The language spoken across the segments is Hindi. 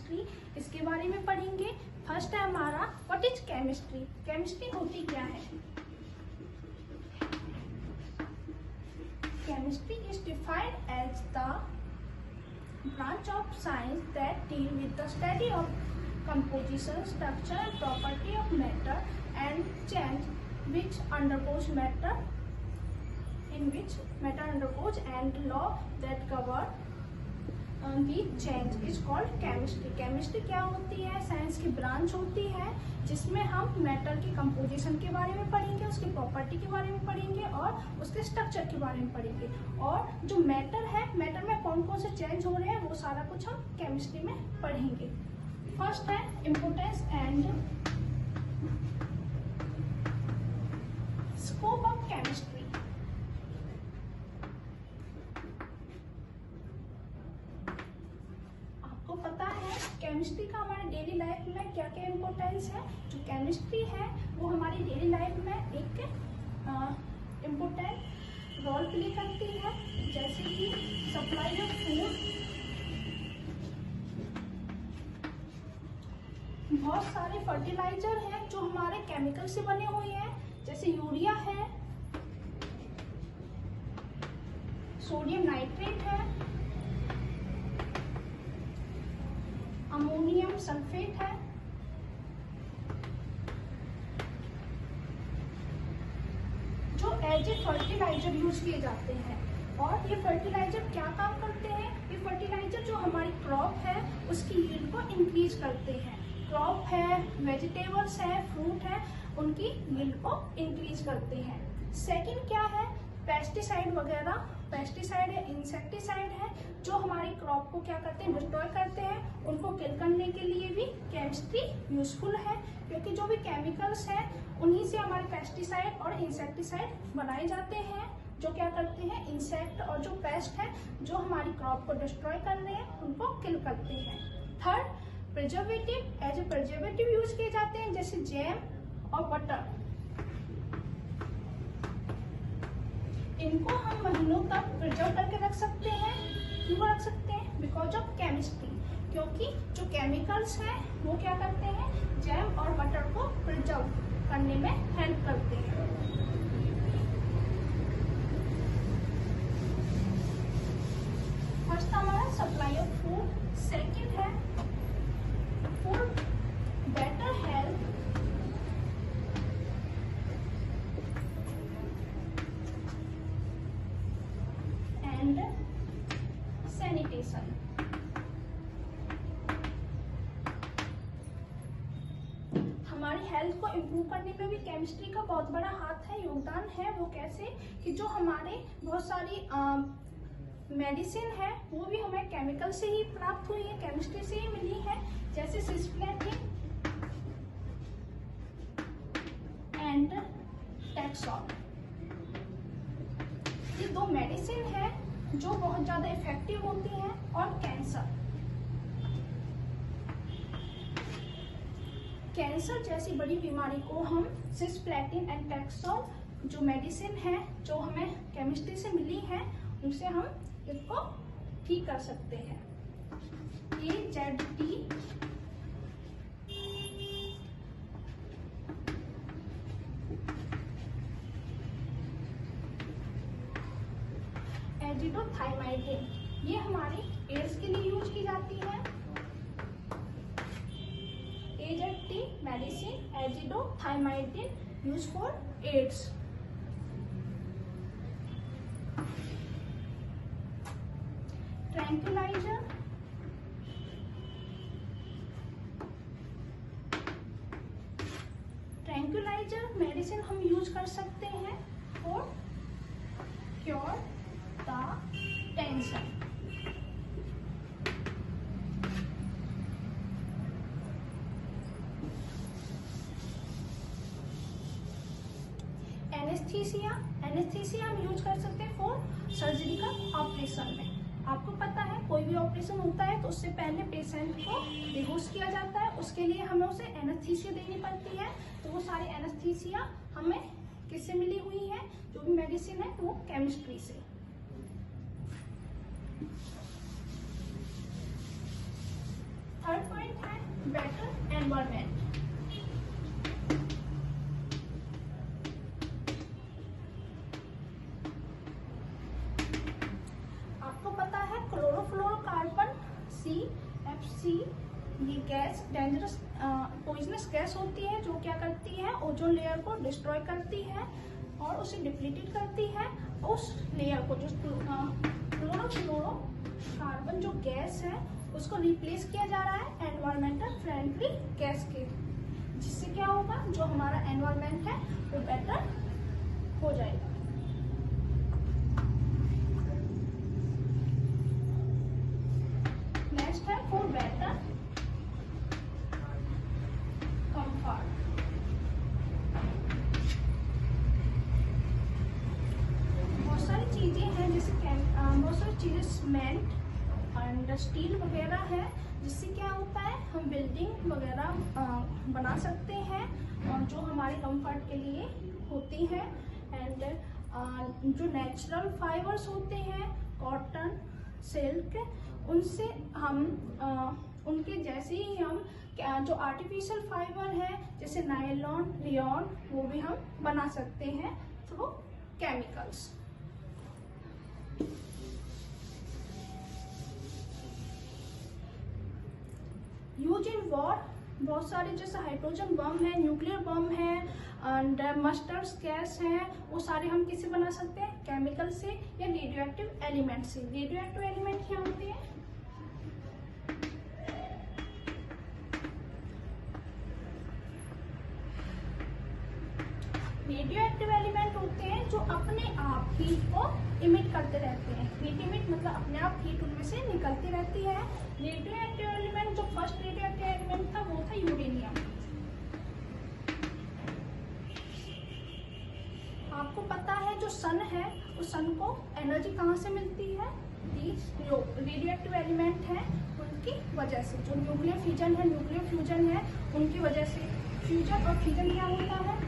केमिस्ट्री, इसके बारे में पढ़ेंगे। फर्स्ट है हमारा व्हाट इज केमिस्ट्री। केमिस्ट्री होती क्या है? Chemistry is defined as the branch of science that deal with the study of composition, structure and property of matter and change which undergoes matter in which matter undergoes and law that govern the change is called chemistry. Chemistry क्या होती है? साइंस की ब्रांच होती है जिसमें हम मैटर की कंपोजिशन के बारे में पढ़ेंगे, उसकी प्रॉपर्टी के बारे में पढ़ेंगे और उसके स्ट्रक्चर के बारे में पढ़ेंगे। और जो मैटर है, मैटर में कौन कौन से चेंज हो रहे हैं वो सारा कुछ हम केमिस्ट्री में पढ़ेंगे। फर्स्ट है importance and scope of chemistry. पता है केमिस्ट्री का हमारे डेली लाइफ में क्या क्या इम्पोर्टेंस है। जो केमिस्ट्री है वो हमारी डेली लाइफ में एक इम्पोर्टेंट रोल प्ले करती है, जैसे कि सप्लाई ऑफ फूड। बहुत सारे फर्टिलाइजर हैं जो हमारे केमिकल से बने हुए हैं, जैसे यूरिया है, सोडियम नाइट्रेट है, अमोनियम सल्फेट है। जो एज ए फर्टिलाइजर यूज किए जाते हैं। और ये फर्टिलाइजर क्या काम करते हैं? ये फर्टिलाइजर जो हमारी क्रॉप है उसकी यील्ड को इंक्रीज करते हैं। क्रॉप है, वेजिटेबल्स है, फ्रूट है, उनकी यील्ड को इंक्रीज करते हैं। सेकंड क्या है? पेस्टिसाइड वगैरह। पेस्टिसाइड है, इंसेक्टिसाइड है, जो हमारी क्रॉप को क्या करते हैं? डिस्ट्रॉय करते हैं। उनको किल करने के लिए भी केमिस्ट्री यूजफुल है, क्योंकि जो भी केमिकल्स हैं उन्हीं से हमारे पेस्टिसाइड और इंसेक्टिसाइड बनाए जाते हैं, जो क्या करते हैं? इंसेक्ट और जो पेस्ट है जो हमारी क्रॉप को डिस्ट्रॉय कर रहे हैं उनको किल करते हैं। Third, preservative. As a preservative use किए जाते हैं, जैसे जैम और बटर। इनको हम महीनों तक प्रिजर्व करके रख सकते हैं। क्यों रख सकते हैं? बिकॉज ऑफ केमिस्ट्री, क्योंकि जो केमिकल्स हैं वो क्या करते हैं? जैम और बटर को प्रिजर्व करने में हेल्प करते हैं। फर्स्ट हमारा सप्लाई ऑफ फूड। सेकंड है food better health and sanitation. हमारी हेल्थ को इम्प्रूव करने में भी केमिस्ट्री का बहुत बड़ा हाथ है, योगदान है। वो कैसे? कि जो हमारे बहुत सारी मेडिसिन है वो भी हमें केमिकल से ही प्राप्त हुई है, केमिस्ट्री से ही मिली है, जैसे सिस्प्लेटिन एंड टैक्सॉल। ये दो मेडिसिन है जो बहुत ज्यादा इफेक्टिव होती हैं। और कैंसर जैसी बड़ी बीमारी को हम सिस्प्लेटिन एंड टैक्सॉल जो मेडिसिन है जो हमें केमिस्ट्री से मिली है उनसे हम इसको ठीक कर सकते हैं। AZT एजिडोथाइमाइडिन, ये हमारी एड्स के लिए यूज की जाती है। AZT medicine azidothymidine use for AIDS. Tranquilliser, tranquilliser medicine हम यूज कर सकते हैं for cure the tension. Anaesthesia, anaesthesia हम यूज कर सकते हैं फॉर सर्जिकल ऑपरेशन में। आपको पता है कोई भी ऑपरेशन होता है तो उससे पहले पेशेंट को बेहोश किया जाता है, उसके लिए हमें उसे एनेस्थीसिया देनी पड़ती है। तो वो सारी एनेस्थीसिया हमें किससे मिली हुई है? जो भी मेडिसिन है वो केमिस्ट्री से। Third better environment. आपको पता है क्लोरोफ्लोरोकार्बन CFC ये गैस डेंजरस पॉइजनस गैस होती है जो क्या करती है, ओजोन लेयर को डिस्ट्रॉय करती है और उसे डिप्लीटेड करती है। उस लेयर को जो क्लोरोफ्लोरोकार्बन जो गैस है उसको रिप्लेस किया जा रहा है एनवायरमेंटल फ्रेंडली गैस के, जिससे क्या होगा, जो हमारा एनवायरमेंट है वो बेटर हो जाएगा। नेक्स्ट है फॉर बेटर कंफर्ट। बहुत सारी चीजें हैं जैसे बहुत सारी चीजें सीमेंट एंड स्टील वगैरह है, जिससे क्या होता है हम बिल्डिंग वगैरह बना सकते हैं और जो हमारे कंफर्ट के लिए होती है। एंड जो नेचुरल फाइबर्स होते हैं कॉटन सिल्क, उनसे हम उनके जैसे ही हम जो आर्टिफिशियल फाइबर है जैसे नायलॉन रेयॉन वो भी हम बना सकते हैं through chemicals. Use in war बहुत सारे जैसे हाइड्रोजन बम है, न्यूक्लियर बम है एंड मस्टर्ड गैस है, वो सारे हम किससे बना सकते हैं, केमिकल से या रेडियो एक्टिव एलिमेंट से। रेडियो एक्टिव एलिमेंट क्या होते हैं, रेडियो एक्टिव एलिमेंट होते हैं जो अपने आप हीट को इमिट करते रहते हैं। हीट इमिट मतलब अपने आप हीट उनमें से निकलती रहती है। रेडियो एक्टिव एलिमेंट जो फर्स्ट रेडियो एक्टिव एलिमेंट था वो था यूरेनियम। आपको पता है जो सन है उस सन को एनर्जी कहाँ से मिलती है, जो रेडियो एक्टिव एलिमेंट है उनकी वजह से। जो न्यूक्लियर फ्यूजन है उनकी वजह से। फ्यूजन और फ्यूजन क्या होता है,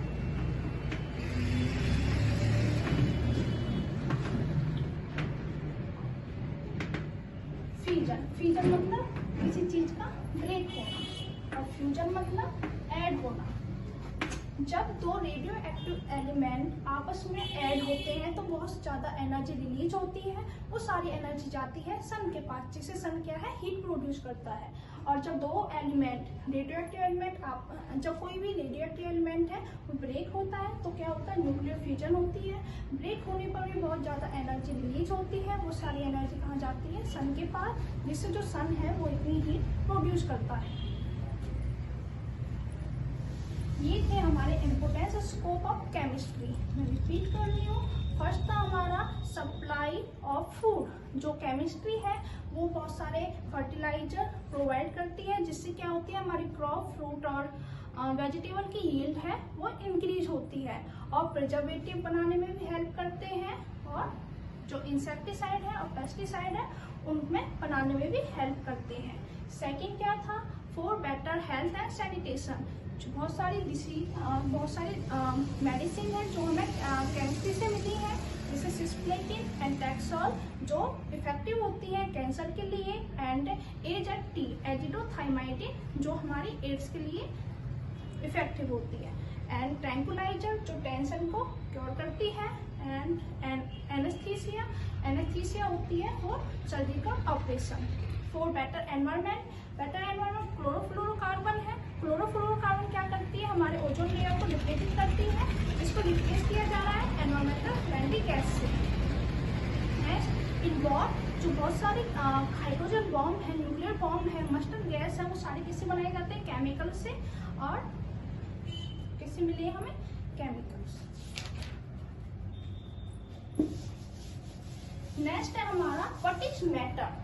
फ्यूजन मतलब किसी चीज का ब्रेक होना और फ्यूजन मतलब ऐड होना। जब दो रेडियो एक्टिव एलिमेंट आपस में ऐड होते हैं तो बहुत ज्यादा एनर्जी रिलीज होती है। वो सारी एनर्जी जाती है सन के पास, जिससे सन क्या है, हीट प्रोड्यूस करता है। और जब दो एलिमेंट रेडियो एक्टिव एलिमेंट जब कोई भी रेडियो एक्टिव एलिमेंट है वो ब्रेक होता है तो क्या होता है, न्यूक्लियर फ्यूजन होती है। ब्रेक होने पर भी बहुत ज्यादा एनर्जी रिलीज होती है। वो सारी एनर्जी कहाँ जाती है, सन के पास, जिससे जो सन है वो इतनी हीट प्रोड्यूस करता है। ये थे हमारे इम्पोर्टेंस स्कोप ऑफ केमिस्ट्री। मैं रिपीट कर रही हूँ। फर्स्ट था हमारा सप्लाई ऑफ फूड। जो केमिस्ट्री है वो बहुत सारे फर्टिलाइजर प्रोवाइड करती है, जिससे क्या होती है, हमारी क्रॉप फ्रूट और वेजिटेबल की यील्ड है वो इंक्रीज होती है। और प्रिजर्वेटिव बनाने में भी हेल्प करते हैं, और जो इंसेक्टिसाइड है और पेस्टिसाइड है उनमें बनाने में भी हेल्प करते हैं। सेकेंड क्या था, for better health and sanitation. बहुत सारी मेडिसिन है जो हमें केमिस्ट्री से मिली है, जैसे सिस्प्लेटिन एंड टैक्सोल जो इफेक्टिव होती है कैंसर के लिए, एंड AZT एजिडोथाइमाइडिन जो हमारी एड्स के लिए इफेक्टिव होती है, एंड ट्रैंकुलाइजर जो टेंशन को क्योर करती है, एंड एनेस्थीसिया होती है for surgical operation. For better environment chlorofluorocarbon है। क्लोरोफ्लोरोकार्बन क्या करती है, हमारे ओजोन लेयर को डिप्लीट करती है। इसको रिप्लेस किया जा रहा है एनवायरमेंटल फ्रेंडली गैस से। नेक्स्ट इन वॉर जो बहुत सारी हाइड्रोजन बॉम्ब है, न्यूक्लियर बॉम्ब है, मस्टर्ड गैस है, वो सारे किससे बनाए जाते हैं, केमिकल से। और किससे मिले हमें, केमिकल्स। नेक्स्ट है हमारा व्हाट इज मैटर।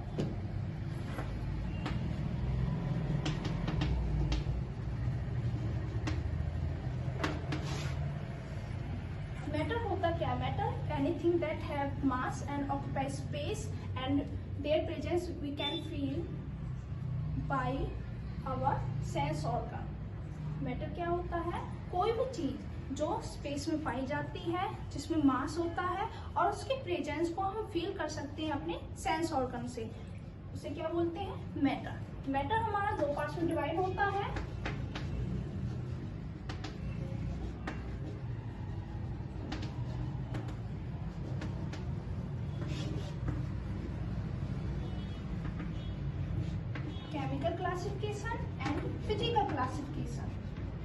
मैटर होता क्या, matter anything that have mass and occupy space and their presence we can feel by our sense organ. Matter क्या होता है, कोई भी चीज जो स्पेस में पाई जाती है, जिसमें मास होता है और उसके प्रेजेंस को हम फील कर सकते हैं अपने सेंस ऑर्गन से, उसे क्या बोलते हैं, मैटर। मैटर हमारा दो पार्ट्स में डिवाइड होता है। Chemical classification and physical classification.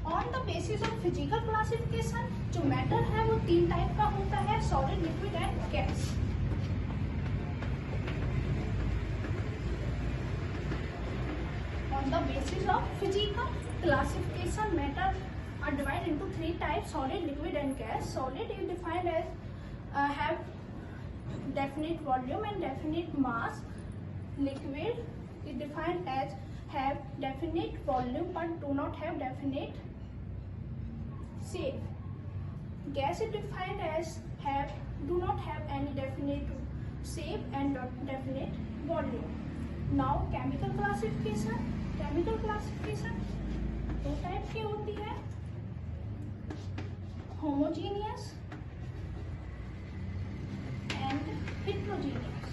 On the basis of physical classification जो मैटर है वो तीन टाइप का होता है, solid, liquid and gas. On the basis of physical classification, matter are divided into three types: solid, liquid, and gas. Solid is defined as have definite volume and definite mass. Liquid is defined as have definite volume but do not have definite shape. Gas is defined as do not have any definite shape and definite volume. Now chemical classification. Chemical classification दो टाइप की होती है, होमोजीनियस एंड हेट्रोजीनियस।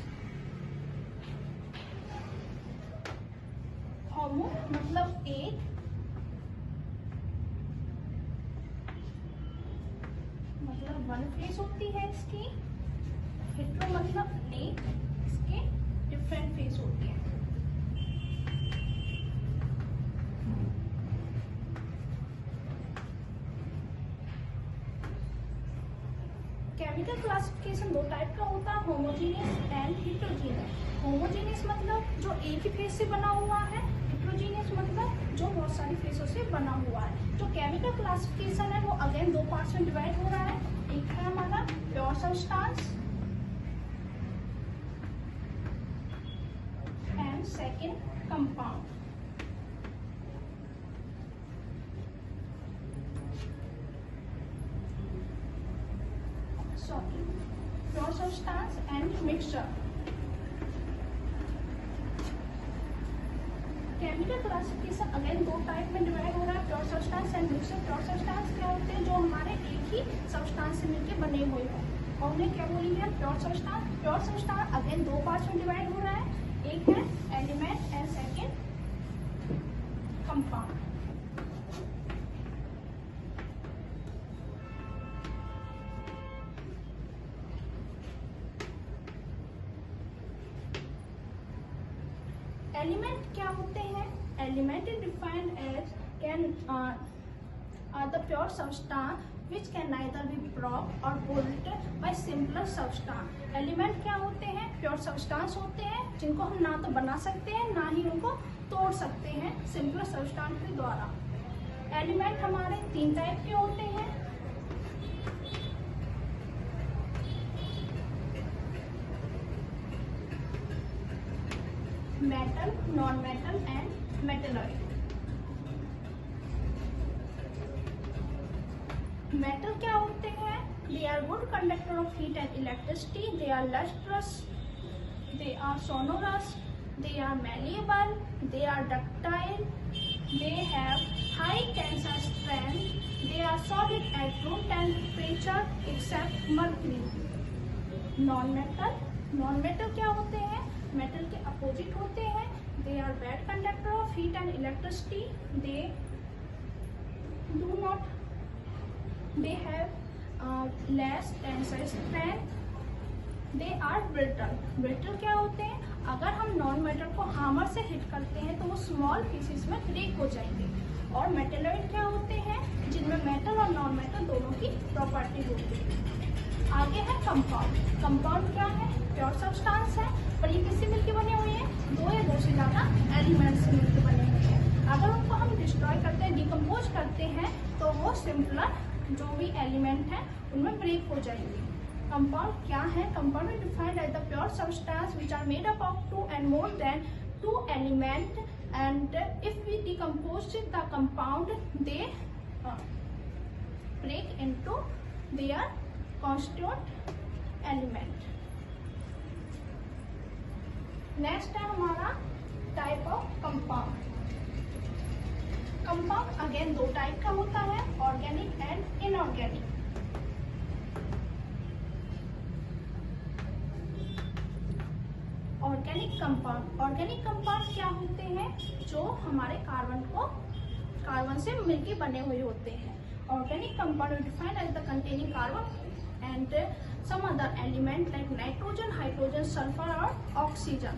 होमो मतलब एक, मतलब वन फेस होती है इसकी। हेट्रो मतलब अनेक, इसके डिफरेंट फेस होती है। केमिकल क्लासिफिकेशन दो टाइप का होता है, होमोजीनियस एंड हेट्रोजीनियस। होमोजीनियस मतलब जो एक ही फेस से बना हुआ है, हेट्रोजीनियस मतलब जो बहुत सारी फेसों से बना हुआ है। जो केमिकल क्लासिफिकेशन है वो अगेन दो पार्ट्स में डिवाइड हो रहा है। एक है हमारा pure substance and second compound. Pure substance and mixture. Chemical classification again दो टाइप में डिवाइड हो रहा है, pure substance and mixture. Pure substance क्या होते हैं? जो हमारे एक ही सब्सटेंस से मिलकर बने हुए हों, और उन्हें क्या बोलेंगे? Pure substance. Pure substance again दो पार्ट्स में डिवाइड हो रहा है, एक है element and second compound. Element क्या होते हैं? Element is defined as can the pure substance which can neither be broken or built by simpler substance। Element क्या होते हैं? प्योर सब्सटेंस होते हैं जिनको हम ना तो बना सकते हैं ना ही उनको तोड़ सकते हैं सिंपलर सब्सटेंस के द्वारा। एलिमेंट हमारे तीन टाइप के होते हैं, metal, non metal and metalloid. Metal क्या होते हैं? They are good conductor of heat and electricity, they are lustrous, they are sonorous, they are malleable, they are ductile, they have high tensile strength, they are solid at room temperature except mercury. Non metal, non metal क्या होते हैं? मेटल के अपोजिट होते हैं। They are bad conductor of heat and electricity, they do not, they have less tensile strength, they are brittle. Brittle क्या होते हैं? अगर हम नॉन मेटल को हैमर से हिट करते हैं तो वो स्मॉल पीसेस में ब्रेक हो जाएंगे। और मेटलॉइड क्या होते हैं? जिनमें मेटल और नॉन मेटल दोनों की प्रॉपर्टी होती है। आगे है कंपाउंड। कंपाउंड क्या है? प्योर सब्सटेंस है, पर ये किससे मिलकर बने हुए हैं? दो या दो से ज़्यादा एलिमेंट से मिलकर बने हुए हैं। अगर उनको हम डिस्ट्रॉय करते हैं, डिकम्पोज करते हैं, तो वो सिंपलर जो भी एलिमेंट है उनमें ब्रेक हो जाएंगे। कंपाउंड क्या है? Compound is defined as the pure substance which are made up of two and more than two element, and if we decompose the compound they break into their constituent element। Next है हमारा type of compound. Compound again दो टाइप का होता है, organic and inorganic. Organic compound. Organic compound क्या होते हैं? जो हमारे कार्बन से मिलकर बने हुए होते हैं। Organic compound defined as the containing carbon and some other element like nitrogen, hydrogen, sulphur और oxygen.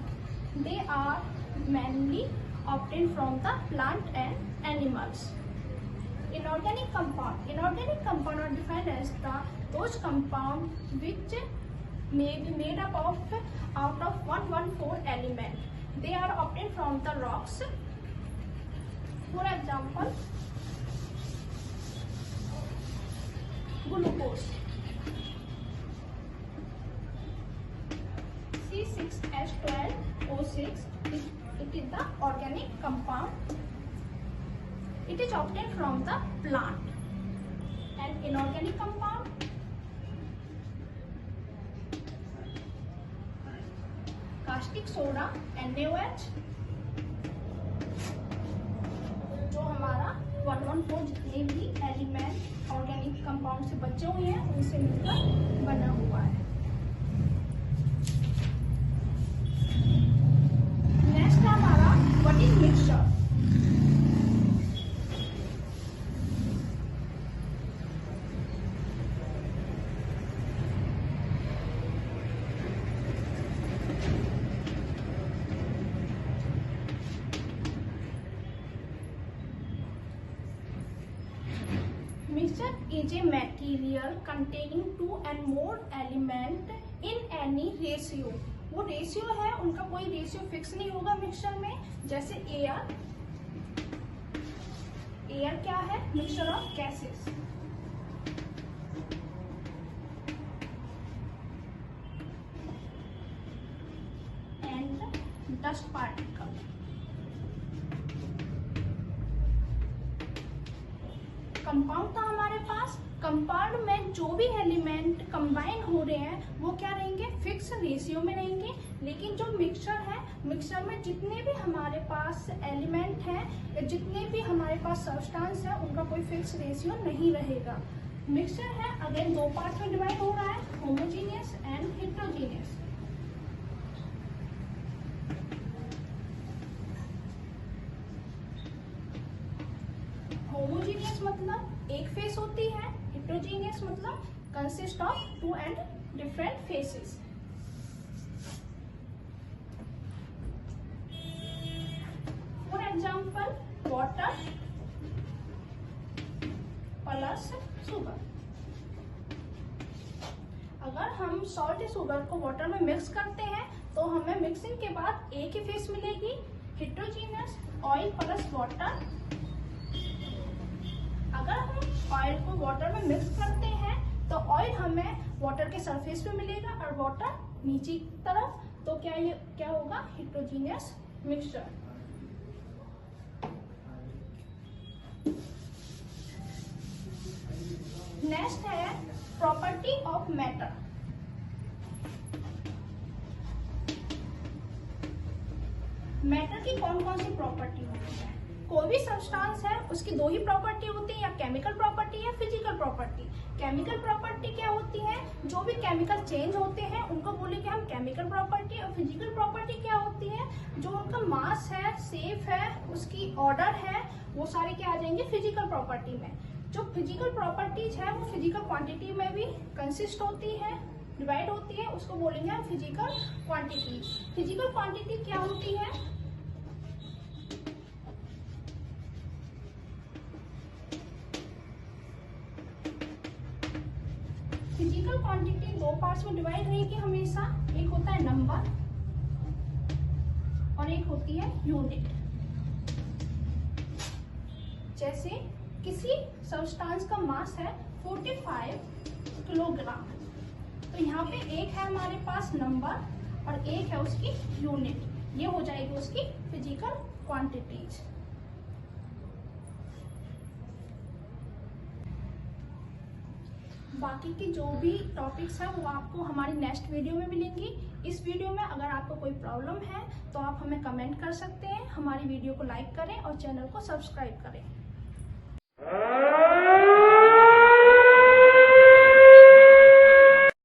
They are mainly obtained from the plant and animals. Inorganic compound are defined as those compound which may be made up of out of 114 element. They are obtained from the rocks. For example, glucose, C6H12O6. It is the organic compound. It is obtained from the plant. And inorganic compound, caustic soda, NaOH, जो हमारा 114 जितने भी एलिमेंट ऑर्गेनिक कंपाउंड से बचे हुए हैं उनसे मिलकर बना हुआ है। What is mixture? Mixture is a material containing two and more element in any ratio. वो रेशियो है, उनका कोई रेशियो फिक्स नहीं होगा मिक्सचर में। जैसे एयर क्या है? Mixture of gases. And dust particle. Compound था हमारे पास। कंपाउंड में जो भी एलिमेंट कंबाइन हो रहे हैं वो क्या रहेंगे? फिक्स रेशियो में रहेंगे। लेकिन जो मिक्सचर है, मिक्सचर में जितने भी हमारे पास एलिमेंट हैं, जितने भी हमारे पास सब्सटेंस है, उनका कोई फिक्स रेशियो नहीं रहेगा। मिक्सचर है अगेन दो पार्ट में डिवाइड हो रहा है, होमोजीनियस एंड हेटेरोजीनियस। होमोजीनियस मतलब एक फेस होती है, हेटेरोजीनियस मतलब consist of two and different phases. For example water plus sugar. अगर हम सॉल्ट शुगर को वाटर में मिक्स करते हैं तो हमें मिक्सिंग के बाद एक ही फेस मिलेगी, हेटेरोजीनियस ऑयल प्लस वाटर। अगर हम ऑयल को वाटर में मिक्स करते हैं तो ऑयल हमें वाटर के सरफेस पे मिलेगा और वाटर नीचे की तरफ, तो क्या होगा? Heterogeneous mixture. नेक्स्ट है प्रॉपर्टी ऑफ मैटर। मैटर की कौन कौन सी प्रॉपर्टी होती है? कोई भी सब्सटेंस है उसकी दो ही प्रॉपर्टी होती है, या केमिकल प्रॉपर्टी या फिजिकल प्रॉपर्टी। केमिकल प्रॉपर्टी क्या होती है? जो भी केमिकल चेंज होते हैं उनको बोलेंगे हम केमिकल प्रॉपर्टी। और फिजिकल प्रॉपर्टी क्या होती है? जो उनका मास है, शेप है, उसकी ऑर्डर है, वो सारे क्या आ जाएंगे फिजिकल प्रॉपर्टी में। जो फिजिकल प्रॉपर्टीज है वो फिजिकल क्वांटिटी में भी कंसिस्ट होती है, डिवाइड होती है, उसको बोलेंगे हम फिजिकल क्वांटिटी। फिजिकल क्वांटिटी क्या होती है? फिजिकल क्वांटिटी दो पार्ट्स में डिवाइड रहेगी हमेशा। एक होता है नंबर और एक होती है यूनिट। जैसे किसी सब्सटेंस का मास है 45 किलोग्राम, तो यहाँ पे एक है हमारे पास नंबर और एक है उसकी यूनिट। ये हो जाएगी उसकी फिजिकल क्वांटिटीज। बाकी की जो भी टॉपिक्स है वो आपको हमारी नेक्स्ट वीडियो में मिलेंगी। इस वीडियो में अगर आपको कोई प्रॉब्लम है तो आप हमें कमेंट कर सकते हैं। हमारी वीडियो को लाइक करें और चैनल को सब्सक्राइब करें।